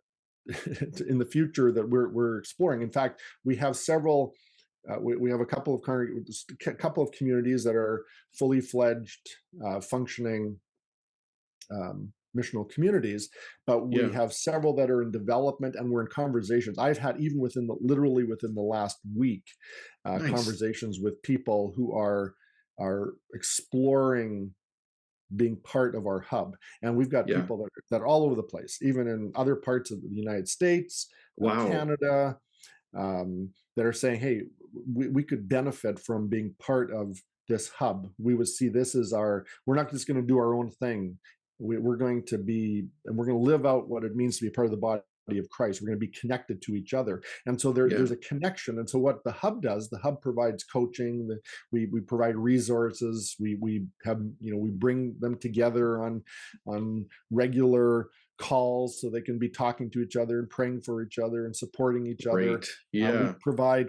in the future that we're exploring. In fact, we have several. We have a couple of communities that are fully fledged, functioning missional communities, but we have several that are in development, and we're in conversations. I've had, even literally within the last week, conversations with people who are exploring being part of our hub. And we've got people that are all over the place, even in other parts of the United States, Canada, that are saying, hey, we could benefit from being part of this hub. We would see this as we're not just going to do our own thing. We're going to live out what it means to be part of the body of Christ. We're going to be connected to each other. And so there's a connection. And so what the hub does, the hub provides coaching, we provide resources, we bring them together on regular calls so they can be talking to each other and praying for each other and supporting each other. We provide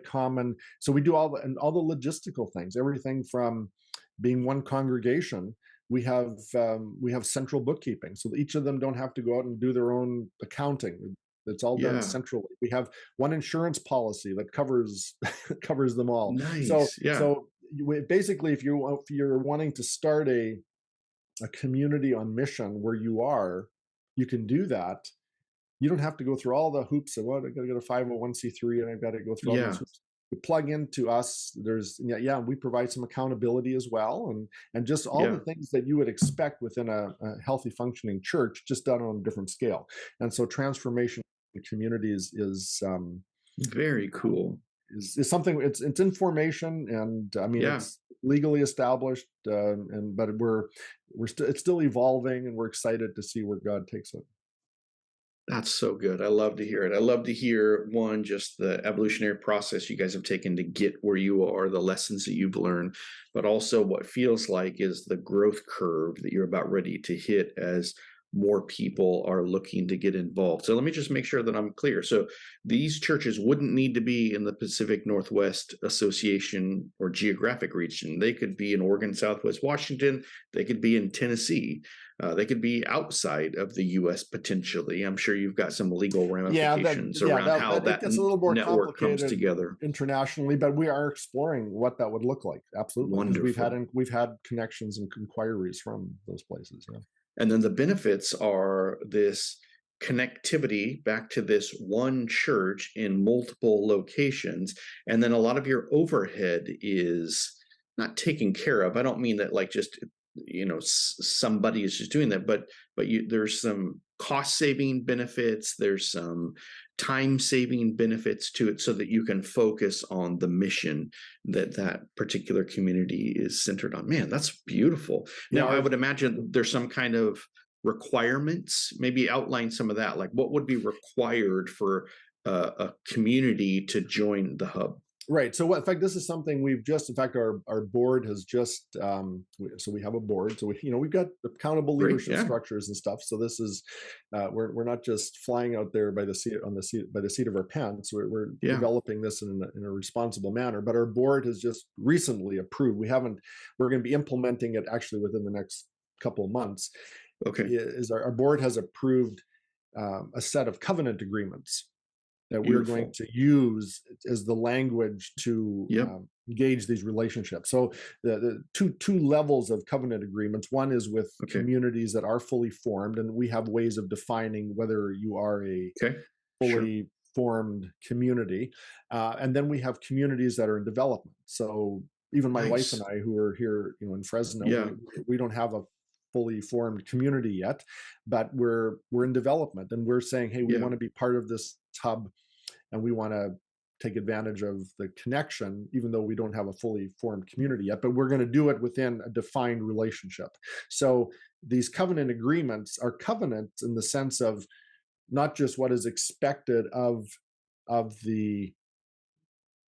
so we do all the logistical things, everything from being one congregation. We have central bookkeeping, so each of them don't have to go out and do their own accounting. It's all done centrally. We have one insurance policy that covers them all. Nice. So basically, if you're wanting to start a community on mission where you can do that. You don't have to go through all the hoops of, I got to go to 501c3 and I've got to go through all those hoops. You plug into us. We provide some accountability as well, and just all the things that you would expect within a healthy, functioning church, just done on a different scale. And so, Transformation Communities is very cool. Is something. It's in formation, and it's legally established, but it's still evolving, and we're excited to see where God takes it. That's so good. I love to hear it. I love to hear, one, just the evolutionary process you guys have taken to get where you are, the lessons that you've learned, but also what feels like is the growth curve that you're about ready to hit as more people are looking to get involved. So let me just make sure that I'm clear. So these churches wouldn't need to be in the Pacific Northwest Association or geographic region. They could be in Oregon, Southwest Washington. They could be in Tennessee. They could be outside of the U.S. potentially. I'm sure you've got some legal ramifications around how it that gets a little more network comes complicated together. internationally, but we are exploring what that would look like. Absolutely, because Wonderful. we've had connections and inquiries from those places. Yeah. And then the benefits are this connectivity back to this one church in multiple locations. And then a lot of your overhead is not taken care of. I don't mean that like just somebody is just doing that, but there's some cost saving benefits, there's some time saving benefits to it, so that you can focus on the mission that that particular community is centered on. Man, that's beautiful. Now, I would imagine there's some kind of requirements. Maybe outline some of that. Like, what would be required for a community to join the hub? Right. So, in fact, this is something we've just, in fact, our board has just, so we have a board. So, we've got accountable leadership structures and stuff. So this is, we're not just flying out there by the seat of our pants. We're developing this in a responsible manner. But our board has just recently approved. We're going to be implementing it actually within the next couple of months. Okay. Is our board has approved a set of covenant agreements that we're going to use as the language to engage these relationships. So the two levels of covenant agreements. One is with communities that are fully formed, and we have ways of defining whether you are a fully formed community. And then we have communities that are in development. So even my wife and I, who are here, in Fresno, we don't have a fully formed community yet, but we're in development, and we're saying, hey, we want to be part of this hub, and we want to take advantage of the connection, even though we don't have a fully formed community yet, but we're going to do it within a defined relationship. So these covenant agreements are covenants in the sense of not just what is expected of the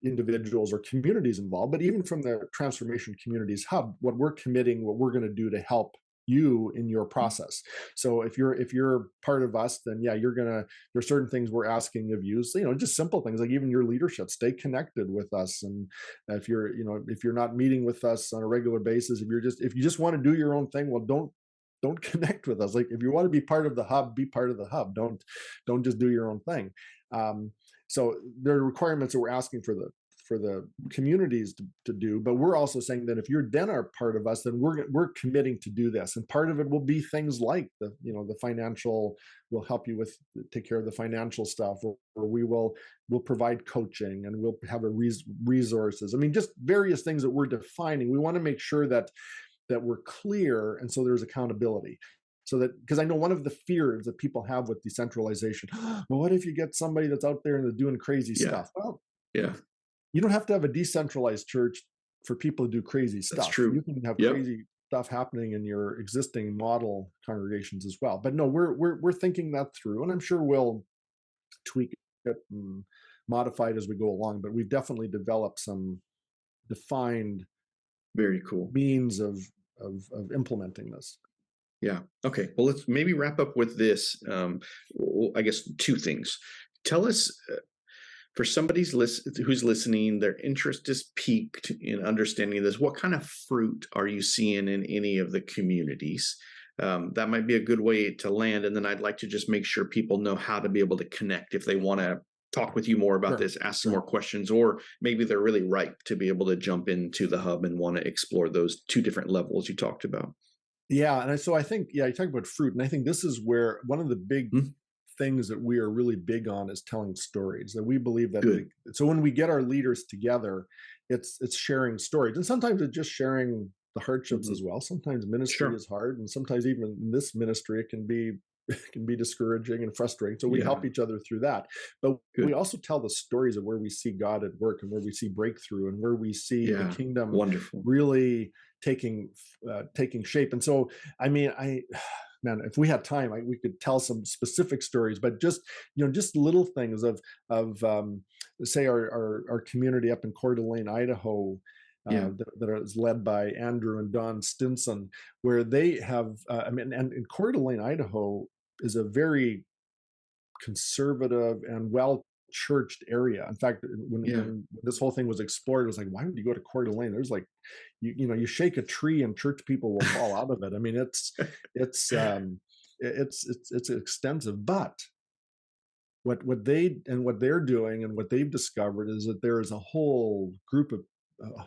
individuals or communities involved, but even from the Transformation Communities Hub, what we're committing, what we're going to do to help you in your process. So if you're part of us, then there's certain things we're asking of you. So, just simple things like even your leadership, stay connected with us. And if you're not meeting with us on a regular basis, if you just want to do your own thing, well, don't connect with us. Like, if you want to be part of the hub, be part of the hub. Don't just do your own thing. So there are requirements that we're asking for the communities to do, but we're also saying that if you're then are part of us, then we're committing to do this. And part of it will be things like the financial, we'll help you take care of the financial stuff, or we'll provide coaching, and we'll have resources. I mean, just various things that we're defining. We want to make sure that we're clear, and so there's accountability. So that, because I know one of the fears that people have with decentralization, well, what if you get somebody that's out there and they're doing crazy stuff? Well, you don't have to have a decentralized church for people to do crazy stuff. That's true. You can have crazy stuff happening in your existing model congregations as well. But no, we're thinking that through, and I'm sure we'll tweak it and modify it as we go along. But we've definitely developed some defined, very cool means of implementing this. Yeah. Okay. Well, let's maybe wrap up with this. I guess two things. Tell us, for somebody's who's listening, their interest is piqued in understanding this. What kind of fruit are you seeing in any of the communities? That might be a good way to land. And then I'd like to just make sure people know how to be able to connect if they want to talk with you more about this, ask some more questions, or maybe they're really ripe to be able to jump into the hub and want to explore those two different levels you talked about. Yeah. And so I think, you talk about fruit. And I think this is where one of the big things that we are really big on is telling stories. That we believe that, so when we get our leaders together, it's sharing stories. And sometimes it's just sharing the hardships as well. Sometimes ministry is hard. And sometimes even in this ministry, it can be discouraging and frustrating. So we help each other through that. But we also tell the stories of where we see God at work, and where we see breakthrough, and where we see the kingdom really taking shape. And so, I mean, man, if we had time, we could tell some specific stories, but just little things of say our community up in Coeur d'Alene, Idaho. Yeah. that is led by Andrew and Don Stinson, where they have, and Coeur d'Alene, Idaho is a very conservative and well-churched area. In fact, Yeah. when this whole thing was explored, it was like, why would you go to Coeur d'Alene? There's like, you shake a tree and church people will fall out of it. I mean, it's it's extensive, but what they're doing and what they've discovered is that there is a whole group of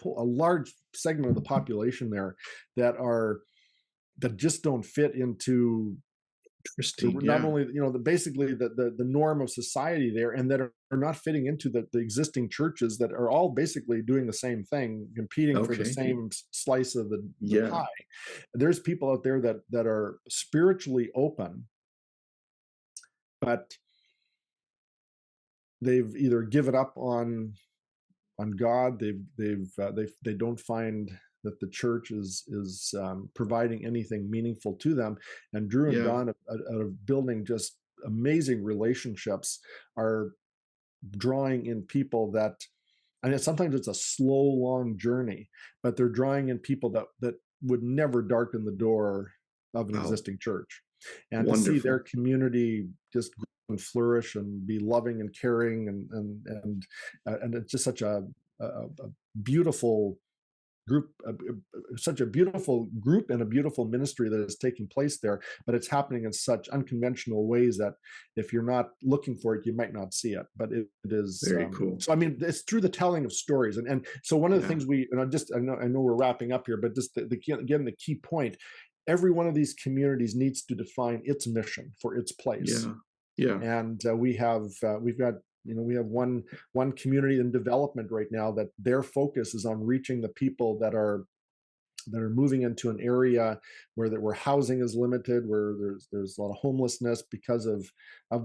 a large segment of the population there that just don't fit into Interesting. not Yeah. only basically the norm of society there, and that are not fitting into the existing churches that are all basically doing the same thing, competing for the Okay. same slice of the Yeah. pie. There's people out there that are spiritually open, but they've either given up on God. They don't find that the church is providing anything meaningful to them. And Drew and Yeah. Don, out of building just amazing relationships, are drawing in people that, and sometimes it's a slow, long journey, but they're drawing in people that would never darken the door of an Wow. existing church. And to see their Wonderful. community just grow and flourish and be loving and caring, and it's just such a beautiful group, such a beautiful group and a beautiful ministry that is taking place there. But it's happening in such unconventional ways that if you're not looking for it, you might not see it. But it is Very cool. so. I mean, it's through the telling of stories, and so one of the Yeah. things I know we're wrapping up here, but just again, the key point: every one of these communities needs to define its mission for its place. Yeah. Yeah. And we've got we have one community in development right now that their focus is on reaching the people that are moving into an area where housing is limited, where there's a lot of homelessness because of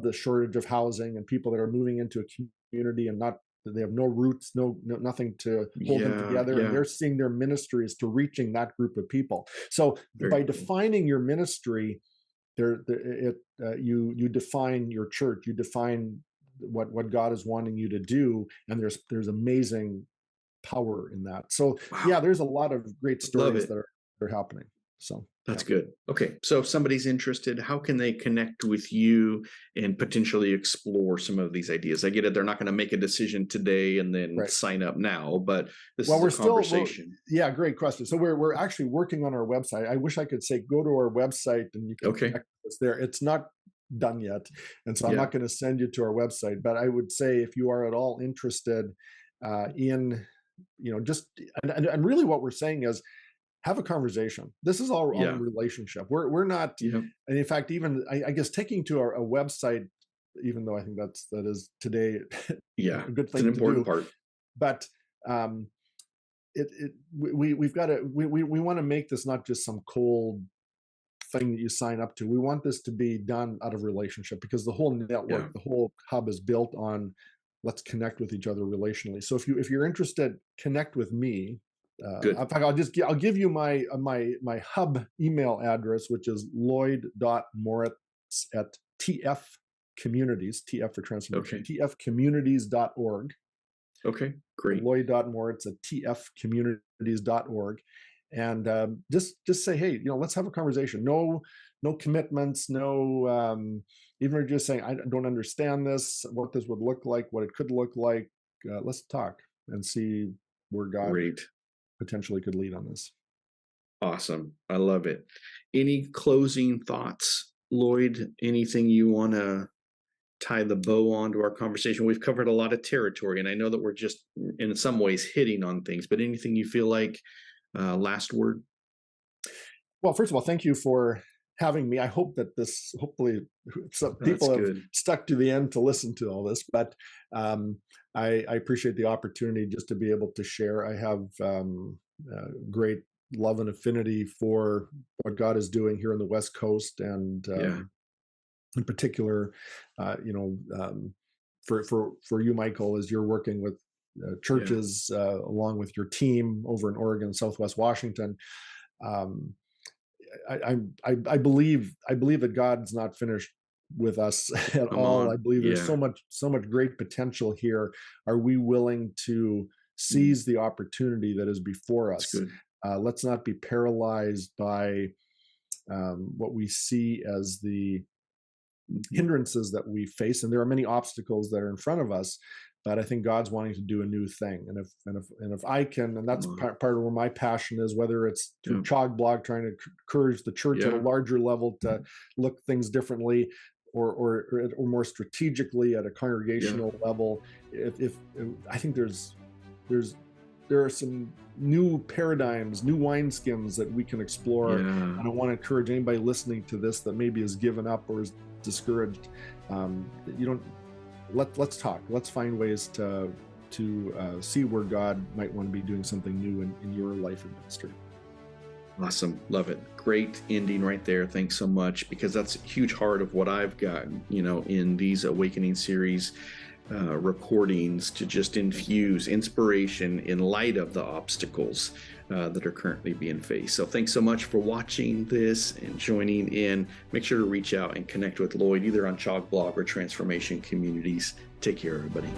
the shortage of housing, and people that are moving into a community and they have no roots, nothing to hold them Yeah. together, and Yeah. they're seeing their ministry is to reaching that group of people. So Very by cool. defining your ministry, you define your church, you define what God is wanting you to do, and there's amazing power in that. So Wow. yeah, there's a lot of great Love stories it. that are happening. So That's yeah. good. Okay. So if somebody's interested, how can they connect with you and potentially explore some of these ideas? I get it. They're not going to make a decision today and then Right. sign up now, but this Well, is a conversation. yeah, great question. So we're actually working on our website. I wish I could say go to our website and you can Okay. connect with us there. It's not done yet, and so I'm Yeah. not going to send you to our website. But I would say if you are at all interested in, just and really what we're saying is have a conversation. This is all Yeah. on relationship. We're not, Yeah. and in fact, even I guess taking to a website, even though I think that is today Yeah. a good It's an thing to important do, part. but we've got to we want to make this not just some cold thing that you sign up to. We want this to be done out of relationship, because the whole network, Yeah. the whole hub is built on let's connect with each other relationally. So if you're interested, connect with me. In fact, I'll give you my hub email address, which is lloyd.moritz at tfcommunities, TF for transformation, Okay. tfcommunities.org. Okay. Great. Lloyd.moritz at tfcommunities.org. And just say, hey, let's have a conversation. No commitments, no, even if you're just saying, I don't understand this, what this would look like, what it could look like. Let's talk and see where God Great. potentially could lead on this. Awesome. I love it. Any closing thoughts, Lloyd? Anything you want to tie the bow on to our conversation? We've covered a lot of territory, and I know that we're just in some ways hitting on things, but anything you feel like last word? Well, first of all, thank you for having me. I hope that hopefully some That's people have good. stuck to the end to listen to all this, but I appreciate the opportunity just to be able to share. I have great love and affinity for what God is doing here on the West Coast, and in particular, for you, Michael, as you're working with churches along with your team over in Oregon, Southwest Washington. I believe that God's not finished with us at Come all. I on. believe there's Yeah. so much great potential here. Are we willing to seize the opportunity that is before us. Good. Let's not be paralyzed by what we see as the hindrances that we face, and there are many obstacles that are in front of us. But I think God's wanting to do a new thing, and if I can, and that's part of where my passion is. Whether it's through ChoG Blog, trying to encourage the church at a larger level to look things differently, or more strategically at a congregational level. If I think there are some new paradigms, new wineskins that we can explore. And I want to encourage anybody listening to this that maybe has given up or is discouraged. Let's talk. Let's find ways to see where God might want to be doing something new in your life and ministry. Awesome. Love it. Great ending right there. Thanks so much, because that's a huge heart of what I've gotten, in these Awakening series recordings, to just infuse inspiration in light of the obstacles that are currently being faced. So thanks so much for watching this and joining in. Make sure to reach out and connect with Lloyd either on ChoG Blog or Transformation Communities. Take care, everybody.